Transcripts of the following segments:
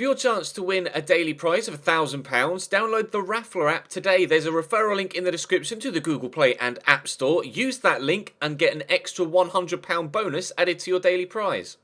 For your chance to win a daily prize of £1,000, download the Raffler app today. There's a referral link in the description to the Google Play and App Store. Use that link and get an extra £100 bonus added to your daily prize.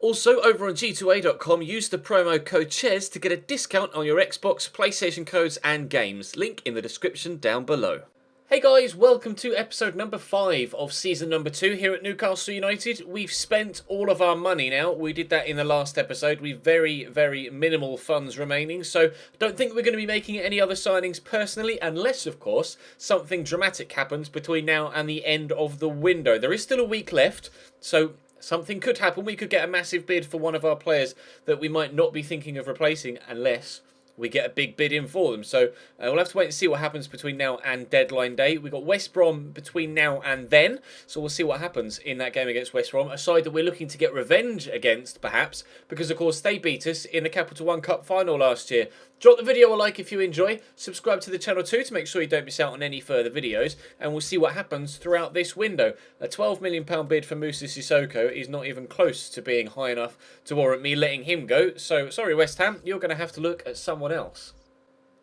Also, over on g2a.com, use the promo code CHES to get a discount on your Xbox, PlayStation codes and games. Link in the description down below. Hey guys, welcome to episode number 5 of season number 2 here at Newcastle United. We've spent all of our money now. We did that in the last episode. We've very minimal funds remaining, so don't think we're going to be making any other signings personally, unless, of course, something dramatic happens between now and the end of the window. There is still a week left, so something could happen. We could get a massive bid for one of our players that we might not be thinking of replacing unless we get a big bid in for them. So we'll have to wait and see what happens between now and deadline day. We've got West Brom between now and then, so we'll see what happens in that game against West Brom. A side that we're looking to get revenge against, perhaps, because, of course, they beat us in the Capital One Cup final last year. Drop the video a like if you enjoy. Subscribe to the channel too to make sure you don't miss out on any further videos. And we'll see what happens throughout this window. A £12 million bid for Moussa Sissoko is not even close to being high enough to warrant me letting him go. So, sorry West Ham, you're going to have to look at someone else.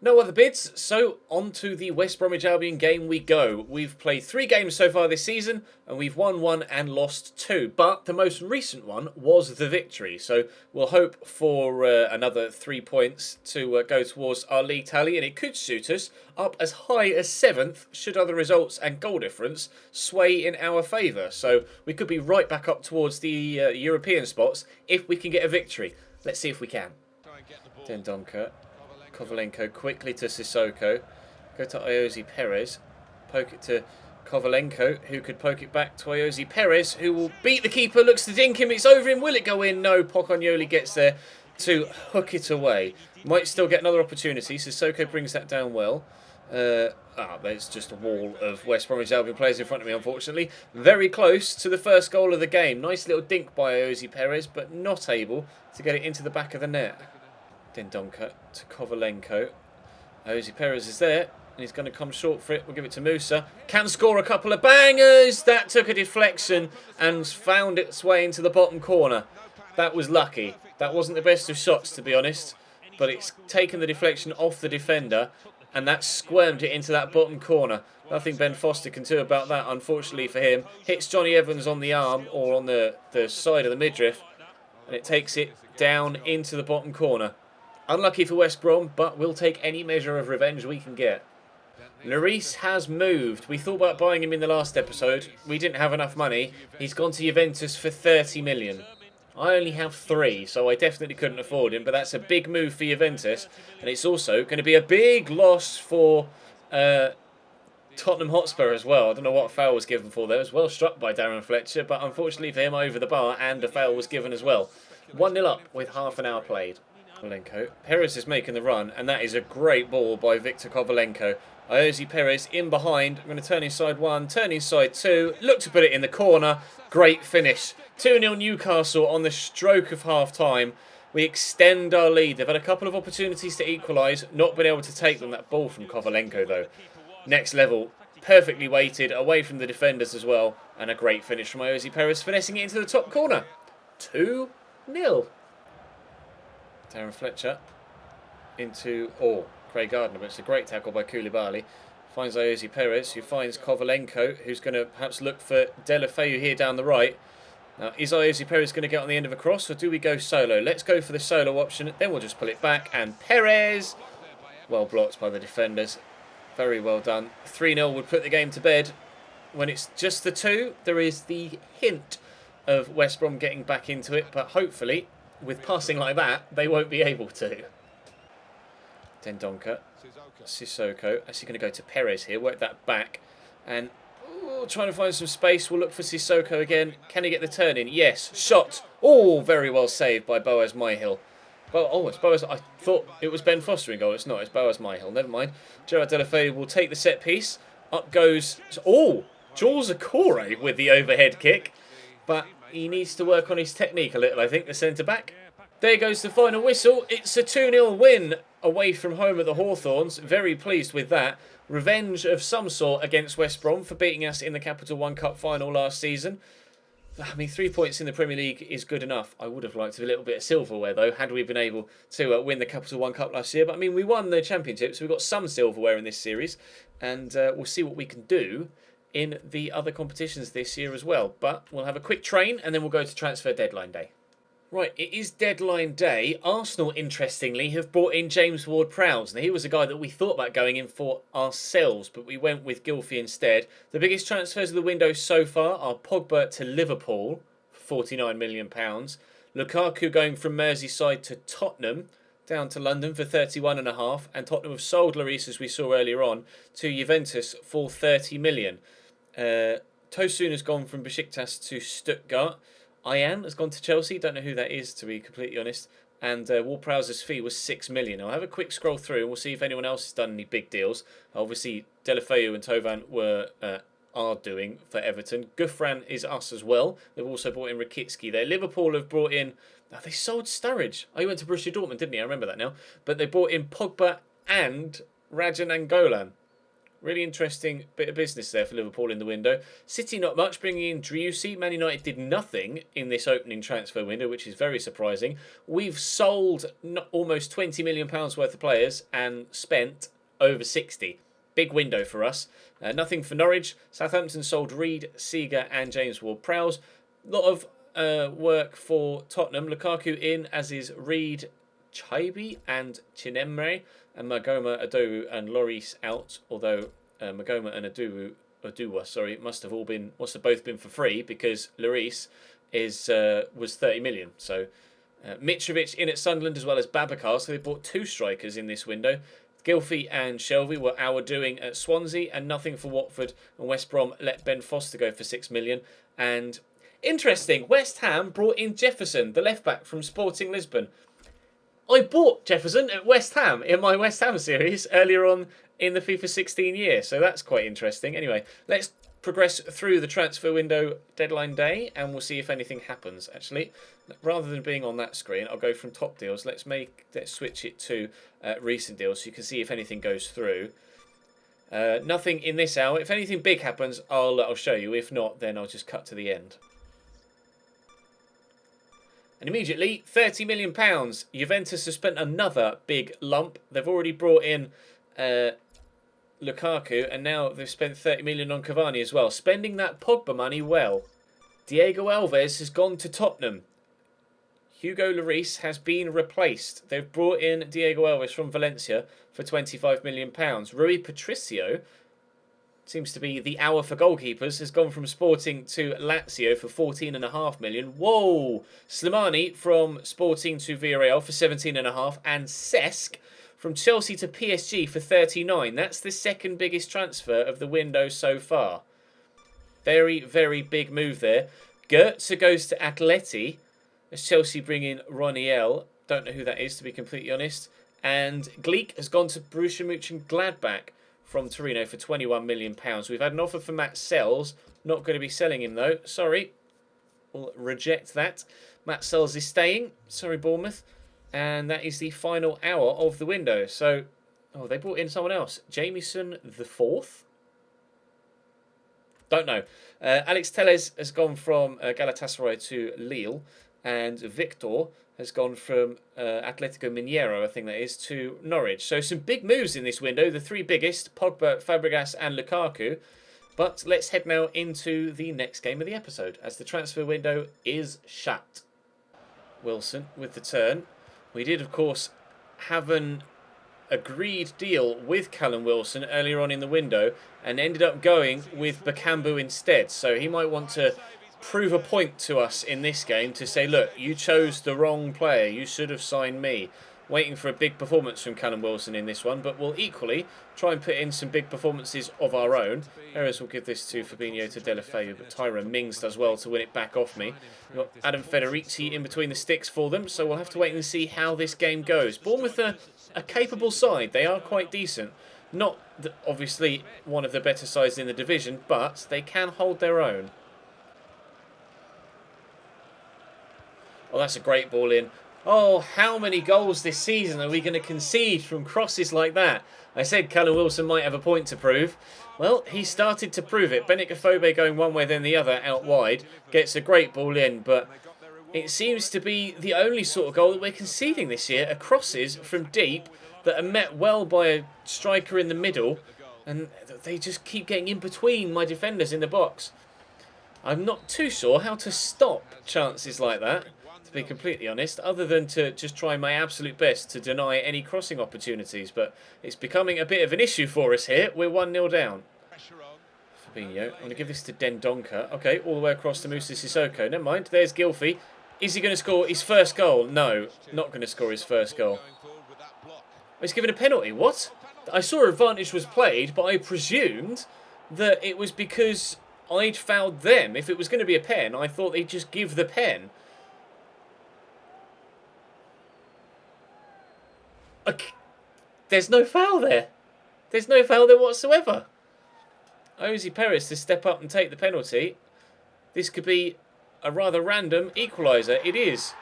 No other bids, so on to the West Bromwich Albion game we go. We've played 3 games so far this season, and we've won 1 and lost 2. But the most recent one was the victory, so we'll hope for another 3 points to go towards our league tally, and it could suit us up as high as 7th, should other results and goal difference sway in our favour. So we could be right back up towards the European spots if we can get a victory. Let's see if we can. Dendonka. Kovalenko quickly to Sissoko. Go to Iosi Perez. Poke it to Kovalenko, who could poke it back to Iosi Perez, who will beat the keeper. Looks to dink him. It's over him. Will it go in? No. Pocognoli gets there to hook it away. Might still get another opportunity. Sissoko brings that down well. There's just a wall of West Bromwich Albion players in front of me, unfortunately. Very close to the first goal of the game. Nice little dink by Iosi Perez, but not able to get it into the back of the net. Dendonka to Kovalenko. Iosi Perez is there, and he's going to come short for it. We'll give it to Moussa. Can score a couple of bangers. That took a deflection and found its way into the bottom corner. That was lucky. That wasn't the best of shots, to be honest, but it's taken the deflection off the defender, and that squirmed it into that bottom corner. Nothing Ben Foster can do about that, unfortunately for him. Hits Johnny Evans on the arm, or on the side of the midriff, and it takes it down into the bottom corner. Unlucky for West Brom, but we'll take any measure of revenge we can get. Lloris has moved. We thought about buying him in the last episode. We didn't have enough money. He's gone to Juventus for 30 million. I only have 3, so I definitely couldn't afford him, but that's a big move for Juventus. And it's also going to be a big loss for Tottenham Hotspur as well. I don't know what foul was given for there. It was well struck by Darren Fletcher, but unfortunately for him, over the bar, and a foul was given as well. 1-0 up with half an hour played. Kovalenko. Perez is making the run, and that is a great ball by Victor Kovalenko. Iosi Perez in behind. I'm going to turn inside 1, turn inside 2. Look to put it in the corner. Great finish. 2-0 Newcastle on the stroke of half-time. We extend our lead. They've had a couple of opportunities to equalise, not been able to take them. That ball from Kovalenko, though. Next level. Perfectly weighted, away from the defenders as well. And a great finish from Iosi Perez, finessing it into the top corner. 2-0. Darren Fletcher into Craig Gardner, but it's a great tackle by Koulibaly. Finds Iosi Perez, who finds Kovalenko, who's going to perhaps look for Deulofeu here down the right. Now, is Iosi Perez going to get on the end of a cross, or do we go solo? Let's go for the solo option, then we'll just pull it back, and Perez, well blocked by the defenders. Very well done. 3-0 would put the game to bed. When it's just the 2, there is the hint of West Brom getting back into it, but hopefully, with passing like that, they won't be able to. Dendonka. Sissoko. Actually going to go to Perez here. Work that back. And trying to find some space. We'll look for Sissoko again. Can he get the turn in? Yes. Shot. Very well saved by Boaz Myhill. It's Boaz. I thought it was Ben Foster in goal. It's not. It's Boaz Myhill. Never mind. Gerard Deulofeu will take the set piece. Up goes... Jules Akore with the overhead kick. But he needs to work on his technique a little, I think, the centre-back. There goes the final whistle. It's a 2-0 win away from home at the Hawthorns. Very pleased with that. Revenge of some sort against West Brom for beating us in the Capital One Cup final last season. I mean, 3 points in the Premier League is good enough. I would have liked a little bit of silverware, though, had we been able to win the Capital One Cup last year. But, I mean, we won the Championship, so we've got some silverware in this series. And we'll see what we can do in the other competitions this year as well. But we'll have a quick train, and then we'll go to transfer deadline day. Right, it is deadline day. Arsenal, interestingly, have brought in James Ward-Prowse. Now, he was a guy that we thought about going in for ourselves, but we went with Gylfi instead. The biggest transfers of the window so far are Pogba to Liverpool for £49 million. Lukaku going from Merseyside to Tottenham, down to London for 31.5, and Tottenham have sold Lloris, as we saw earlier on, to Juventus for 30 million. Tosun has gone from Besiktas to Stuttgart. Ayan has gone to Chelsea. Don't know who that is, to be completely honest. And Ward-Prowse's fee was 6 million. I'll have a quick scroll through and we'll see if anyone else has done any big deals. Obviously, Deulofeu and Tovan are doing for Everton. Gouffran is us as well. They've also brought in Rakitsky there. Liverpool have brought in... Oh, they sold Sturridge. Oh, he went to Borussia Dortmund, didn't he? I remember that now. But they brought in Pogba and Rajan Angolan. Really interesting bit of business there for Liverpool in the window. City not much, bringing in Driussi. Man United did nothing in this opening transfer window, which is very surprising. We've sold almost £20 million worth of players and spent over 60. Big window for us. Nothing for Norwich. Southampton sold Reed, Seager and James Ward-Prowse. A lot of work for Tottenham. Lukaku in, as is Reed, Chaibi and Chinemre. And Magoma, Adowu and Lloris out, although Magoma and Aduwa, must have both been for free because Lloris was 30 million. So Mitrovic in at Sunderland as well as Babacar, so they bought two strikers in this window. Gylfi and Shelvey were our doing at Swansea, and nothing for Watford, and West Brom let Ben Foster go for 6 million. And interesting, West Ham brought in Jefferson, the left back from Sporting Lisbon. I bought Jefferson at West Ham in my West Ham series earlier on in the FIFA 16 year, so that's quite interesting. Anyway, let's progress through the transfer window deadline day, and we'll see if anything happens. Actually, rather than being on that screen, I'll go from top deals. Let's switch it to recent deals so you can see if anything goes through. Nothing in this hour. If anything big happens, I'll show you. If not, then I'll just cut to the end. And immediately, £30 million. Juventus have spent another big lump. They've already brought in Lukaku, and now they've spent 30 million on Cavani as well. Spending that Pogba money well. Diego Alves has gone to Tottenham. Hugo Lloris has been replaced. They've brought in Diego Alves from Valencia for £25 million. Rui Patricio, seems to be the hour for goalkeepers, has gone from Sporting to Lazio for 14.5 million. Whoa! Slimani from Sporting to Villarreal for 17.5, and Cesc from Chelsea to PSG for 39. That's the second biggest transfer of the window so far. Very, very big move there. Goetze goes to Atleti as Chelsea bring in Roniel. Don't know who that is, to be completely honest. And Gleek has gone to Borussia Mönchengladbach from Torino for £21 million. We've had an offer for Matt Sells. Not going to be selling him, though. Sorry. We'll reject that. Matt Sells is staying. Sorry, Bournemouth. And that is the final hour of the window. So, they brought in someone else. Jamieson the fourth? Don't know. Alex Telles has gone from Galatasaray to Lille. And Victor has gone from Atletico Mineiro, I think that is, to Norwich. So some big moves in this window. The three biggest, Pogba, Fabregas and Lukaku. But let's head now into the next game of the episode, as the transfer window is shut. Wilson with the turn. We did, of course, have an agreed deal with Callum Wilson earlier on in the window and ended up going with Bakambu instead. So he might want to prove a point to us in this game to say, look, you chose the wrong player. You should have signed me. Waiting for a big performance from Callum Wilson in this one, but we'll equally try and put in some big performances of our own. Errors will give this to Fabinho to Deulofeu, but Tyrone Mings does well to win it back off me. We've got Adam Federici in between the sticks for them, so we'll have to wait and see how this game goes. Bournemouth are a capable side. They are quite decent. Not, obviously, one of the better sides in the division, but they can hold their own. Oh, that's a great ball in. Oh, how many goals this season are we going to concede from crosses like that? I said Callum Wilson might have a point to prove. Well, he started to prove it. Benik Afobe going one way then the other out wide. Gets a great ball in, but it seems to be the only sort of goal that we're conceding this year are crosses from deep that are met well by a striker in the middle, and they just keep getting in between my defenders in the box. I'm not too sure how to stop chances like that, to be completely honest, other than to just try my absolute best to deny any crossing opportunities. But it's becoming a bit of an issue for us here. We're 1-0 down. Fabinho, I'm going to give this to Dendoncker. Okay, all the way across to Moussa Sissoko. Never mind, there's Gylfi. Is he going to score his first goal? No, not going to score his first goal. He's given a penalty. What? I saw advantage was played, but I presumed that it was because I'd fouled them. If it was going to be a pen, I thought they'd just give the pen. Okay. There's no foul there. There's no foul there whatsoever. Jose Perez to step up and take the penalty. This could be a rather random equaliser. It is.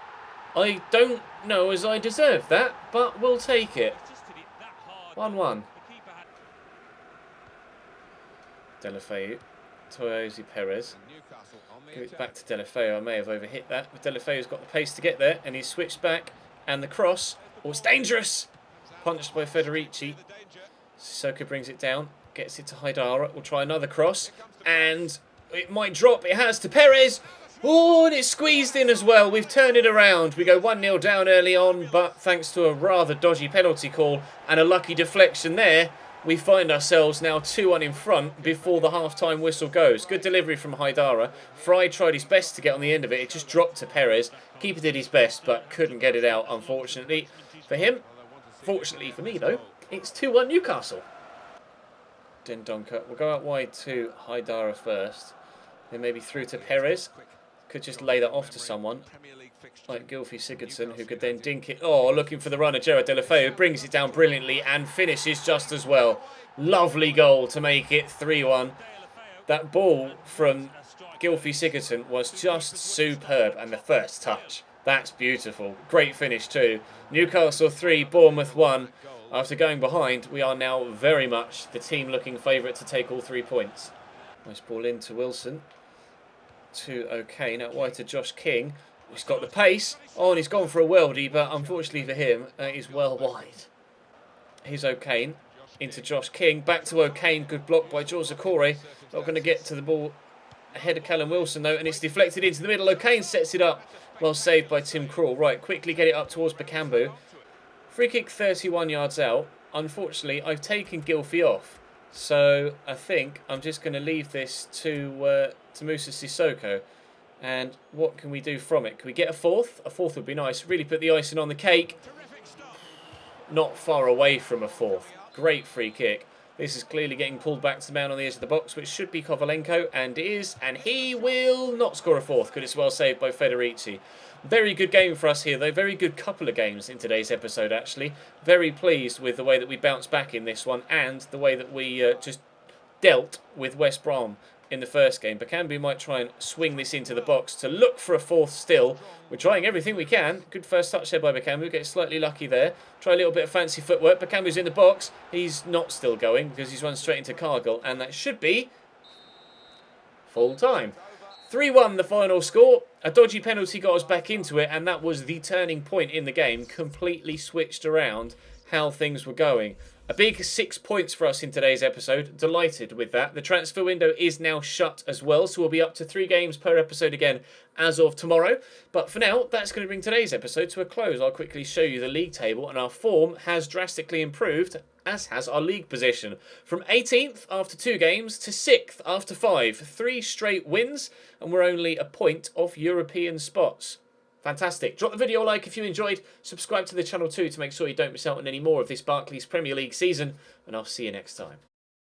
I don't know as I deserve that, but we'll take it. 1-1. Deulofeu to Jose Perez. Give it back to Deulofeu. I may have overhit that, but Deulofeu's got the pace to get there, and he's switched back. And the cross. Oh, it's dangerous! Punched by Federici. Sissoko brings it down. Gets it to Haidara. We'll try another cross. And it might drop. It has to Perez. Oh, and it's squeezed in as well. We've turned it around. We go 1-0 down early on, but thanks to a rather dodgy penalty call and a lucky deflection there, we find ourselves now 2-1 in front before the half-time whistle goes. Good delivery from Haidara. Fry tried his best to get on the end of it. It just dropped to Perez. Keeper did his best, but couldn't get it out, unfortunately for him. Fortunately for me, though, it's 2-1 Newcastle. Dendoncker will go out wide to Haidara first. Then maybe through to Perez. Could just lay that off to someone like Gylfi Sigurdsson, who could then dink it. Oh, looking for the runner, Gerard Deulofeu, brings it down brilliantly and finishes just as well. Lovely goal to make it 3-1. That ball from Gylfi Sigurdsson was just superb, and the first touch, that's beautiful. Great finish too. Newcastle 3, Bournemouth 1. After going behind, we are now very much the team looking favourite to take all 3 points. Nice ball in to Wilson. To O'Kane, out wide to Josh King. He's got the pace. Oh, and he's gone for a worldie, but unfortunately for him, that is well wide. Here's O'Kane. Into Josh King. Back to O'Kane. Good block by George Okore. Not going to get to the ball ahead of Callum Wilson, though, and it's deflected into the middle. O'Kane sets it up. Well saved by Tim Krul. Right, quickly get it up towards Bakambu. Free kick 31 yards out. Unfortunately, I've taken Gylfi off. So I think I'm just going to leave this to Moussa Sissoko. And what can we do from it? Can we get a fourth? A fourth would be nice. Really put the icing on the cake. Not far away from a fourth. Great free kick. This is clearly getting pulled back to the man on the edge of the box, which should be Kovalenko, and it is. And he will not score a fourth. Good, it's well saved by Federici. Very good game for us here, though. Very good couple of games in today's episode, actually. Very pleased with the way that we bounced back in this one and the way that we just dealt with West Brom in the first game. Bakambu might try and swing this into the box to look for a fourth still. We're trying everything we can. Good first touch there by Bakambu. Gets slightly lucky there. Try a little bit of fancy footwork. Bakambu's in the box. He's not still going because he's run straight into Cargill. And that should be full time. 3-1 the final score. A dodgy penalty got us back into it, and that was the turning point in the game. Completely switched around how things were going. A big 6 points for us in today's episode. Delighted with that. The transfer window is now shut as well, so we'll be up to 3 games per episode again as of tomorrow. But for now, that's going to bring today's episode to a close. I'll quickly show you the league table, and our form has drastically improved, as has our league position. From 18th after 2 games to 6th after 5. 3 straight wins, and we're only a point off European spots. Fantastic. Drop the video a like if you enjoyed. Subscribe to the channel too to make sure you don't miss out on any more of this Barclays Premier League season. And I'll see you next time.